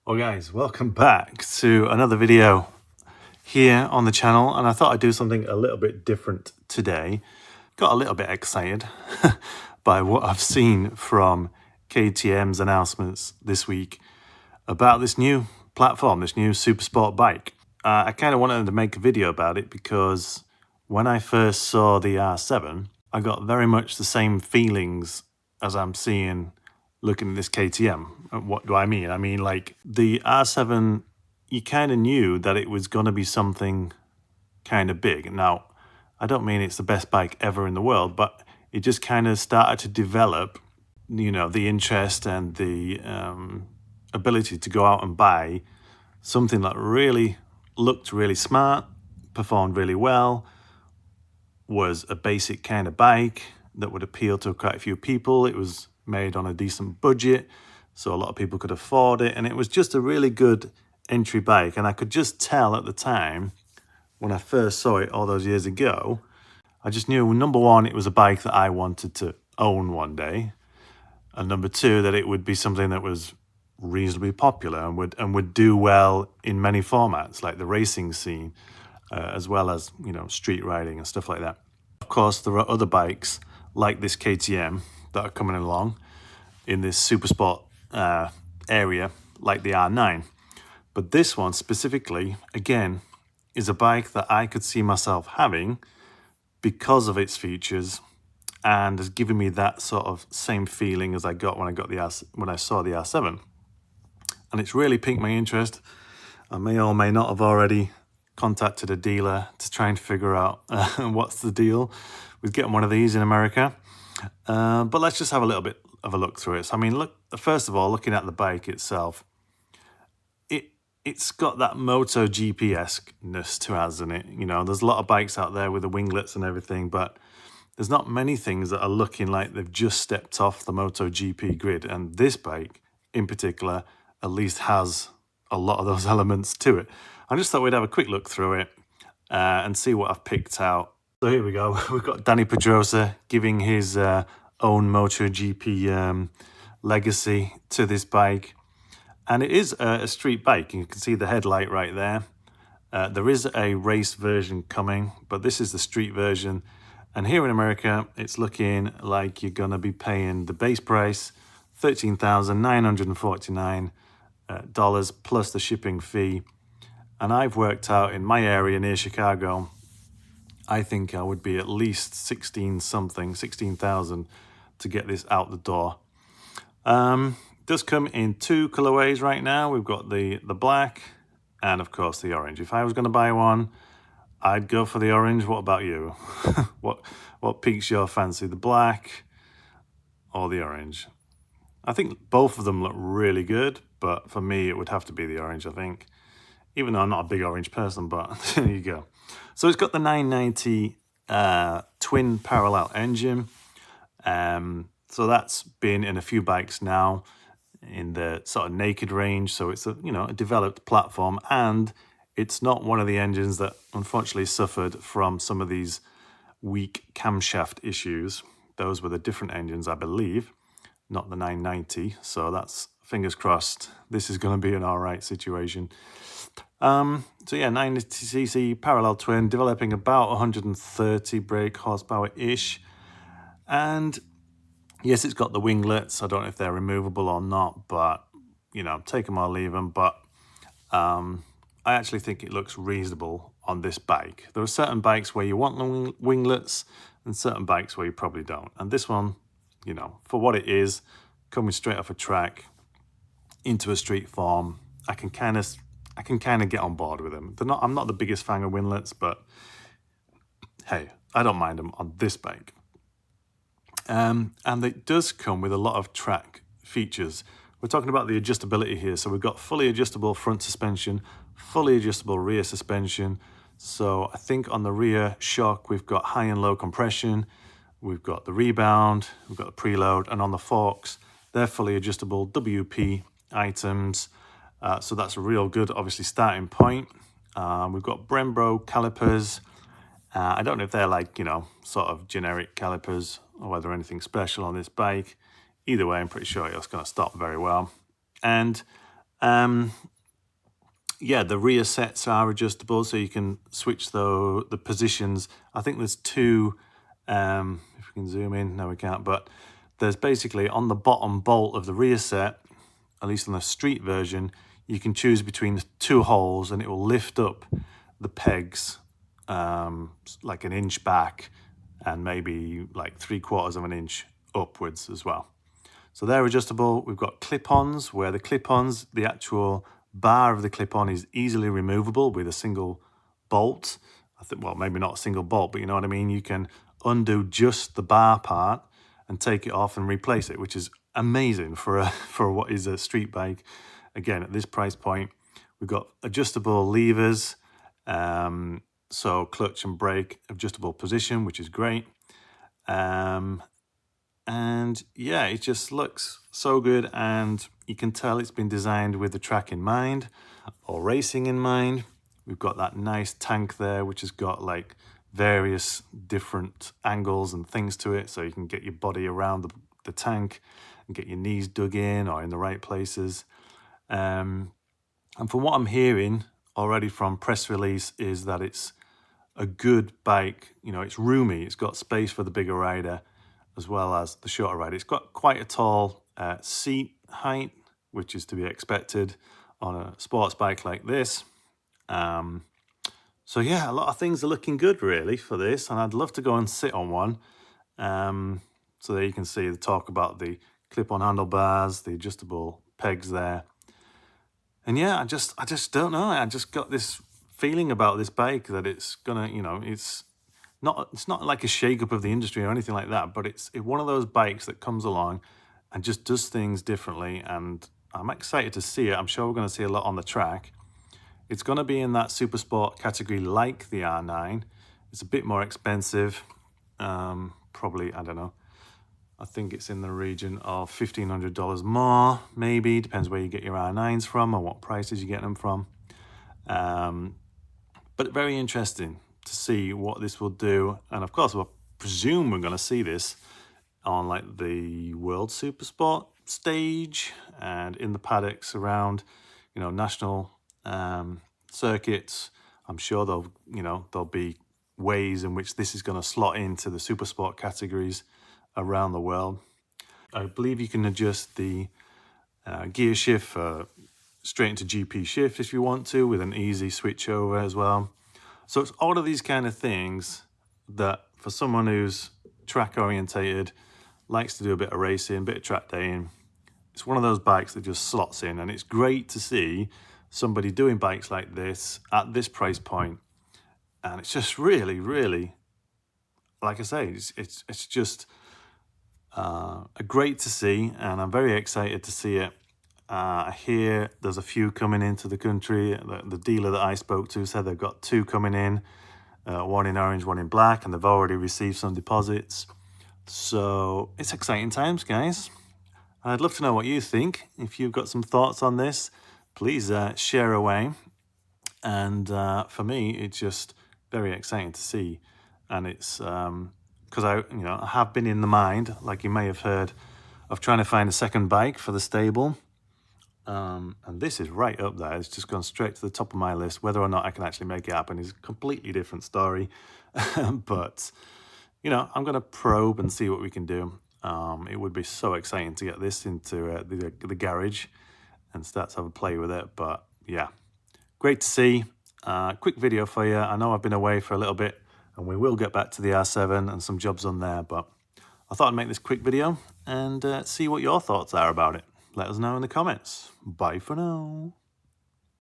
Well guys, welcome back to another video here on the channel, and I thought I'd do something a little bit different today. Got a little bit excited by what I've seen from KTM's announcements this week about this new platform, this new super sport bike. I kind of wanted to make a video about it because when I first saw the R7, I got very much the same feelings as I'm seeing looking at this KTM. What do I mean? I mean, like the R7, you kind of knew that it was going to be something kind of big. Now, I don't mean it's the best bike ever in the world, but it just kind of started to develop, the interest and the ability to go out and buy something that really looked really smart, performed really well, was a basic kind of bike that would appeal to quite a few people. It was made on a decent budget, so a lot of people could afford it, and it was just a really good entry bike. And I could just tell at the time, when I first saw it all those years ago, I just knew, number one, it was a bike that I wanted to own one day, and number two, that it would be something that was reasonably popular and would do well in many formats, like the racing scene, as well as street riding and stuff like that. Of course, there are other bikes like this KTM that are coming along in this super sport area, like the R9. But this one specifically, again, is a bike that I could see myself having because of its features, and has given me that sort of same feeling as I got when I saw the R7. And it's really piqued my interest. I may or may not have already contacted a dealer to try and figure out what's the deal with getting one of these in America. But let's just have a little bit of a look through it. So, I mean, look, first of all, looking at the bike itself, it's got that MotoGP-esque-ness to it, hasn't it? There's a lot of bikes out there with the winglets and everything, but there's not many things that are looking like they've just stepped off the MotoGP grid. And this bike in particular at least has a lot of those elements to it. I just thought we'd have a quick look through it and see what I've picked out. So here we go. We've got Danny Pedrosa giving his own MotoGP legacy to this bike. And it is a street bike. You can see the headlight right there. There is a race version coming, but this is the street version. And here in America, it's looking like you're going to be paying the base price, $13,949 plus the shipping fee. And I've worked out in my area near Chicago, I think I would be at least 16,000 to get this out the door. Does come in two colorways right now. We've got the black and of course the orange. If I was going to buy one, I'd go for the orange. What about you? What piques your fancy, the black or the orange? I think both of them look really good, but for me it would have to be the orange, I think. Even though I'm not a big orange person, but there you go. So it's got the 990 twin parallel engine. So that's been in a few bikes now in the sort of naked range. So it's a developed platform, and it's not one of the engines that unfortunately suffered from some of these weak camshaft issues. Those were the different engines, I believe, not the 990. So that's, fingers crossed, this is going to be an all right situation. So yeah, 990cc parallel twin, developing about 130 brake horsepower-ish. And yes, it's got the winglets. I don't know if they're removable or not, but, take them or leave them. But I actually think it looks reasonable on this bike. There are certain bikes where you want the winglets and certain bikes where you probably don't. And this one, for what it is, coming straight off a track into a street form, I can kind of get on board with them. I'm not the biggest fan of winglets, but hey, I don't mind them on this bike. And it does come with a lot of track features. We're talking about the adjustability here. So we've got fully adjustable front suspension, fully adjustable rear suspension. So I think on the rear shock, we've got high and low compression. We've got the rebound, we've got the preload, and on the forks, they're fully adjustable WP items. So that's a real good, obviously, starting point. We've got Brembo calipers. I don't know if they're like, sort of generic calipers or whether anything special on this bike. Either way, I'm pretty sure it's going to stop very well. And Yeah, the rear sets are adjustable, so you can switch the positions. I think there's two, if we can zoom in, no we can't, but there's basically on the bottom bolt of the rear set, at least on the street version, you can choose between the two holes and it will lift up the pegs like an inch back and maybe like 3/4 of an inch upwards as well. So they're adjustable. We've got clip-ons where the actual bar of the clip-on is easily removable with a single bolt. I think, well, maybe not a single bolt, but you know what I mean? You can undo just the bar part and take it off and replace it, which is amazing for for what is a street bike. Again, at this price point, we've got adjustable levers, so clutch and brake adjustable position, which is great. And yeah, it just looks so good, and you can tell it's been designed with the track in mind or racing in mind. We've got that nice tank there, which has got like various different angles and things to it, so you can get your body around the tank and get your knees dug in or in the right places. And from what I'm hearing already from press release is that it's a good bike. You know, it's roomy, it's got space for the bigger rider as well as the shorter rider. It's got quite a tall seat height, which is to be expected on a sports bike like this. So yeah, a lot of things are looking good really for this, and I'd love to go and sit on one. So there you can see the talk about the clip-on handlebars, the adjustable pegs there. And yeah, I just don't know. I just got this feeling about this bike that it's gonna, you know, it's not like a shake-up of the industry or anything like that, but it's one of those bikes that comes along and just does things differently, and I'm excited to see it. I'm sure we're going to see a lot on the track. It's going to be in that super sport category like the R9. It's a bit more expensive, probably, I don't know, I think it's in the region of $1,500 more, maybe, depends where you get your R9s from or what prices you get them from. But very interesting to see what this will do. And of course, I presume we're going to see this on like the World Supersport stage and in the paddocks around, you know, national circuits. I'm sure there'll be ways in which this is going to slot into the Supersport categories around the world. I believe you can adjust the gear shift straight into GP shift if you want to, with an easy switch over as well. So it's all of these kind of things that for someone who's track orientated, likes to do a bit of racing, a bit of track daying, it's one of those bikes that just slots in, and it's great to see somebody doing bikes like this at this price point. And it's just really, really, like I say, it's just great to see, and I'm very excited to see it. I hear there's a few coming into the country. The dealer that I spoke to said they've got 2 coming in, one in orange, one in black, and they've already received some deposits. So it's exciting times, guys. I'd love to know what you think. If you've got some thoughts on this, please share away. And for me, it's just very exciting to see. And it's because I have been in the mind, like you may have heard, of trying to find a second bike for the stable. And this is right up there. It's just gone straight to the top of my list. Whether or not I can actually make it happen is a completely different story. But, you know, I'm going to probe and see what we can do. It would be so exciting to get this into the garage and start to have a play with it. But, yeah, great to see. Quick video for you. I know I've been away for a little bit, and we will get back to the R7 and some jobs on there. But I thought I'd make this quick video and see what your thoughts are about it. Let us know in the comments. Bye for now.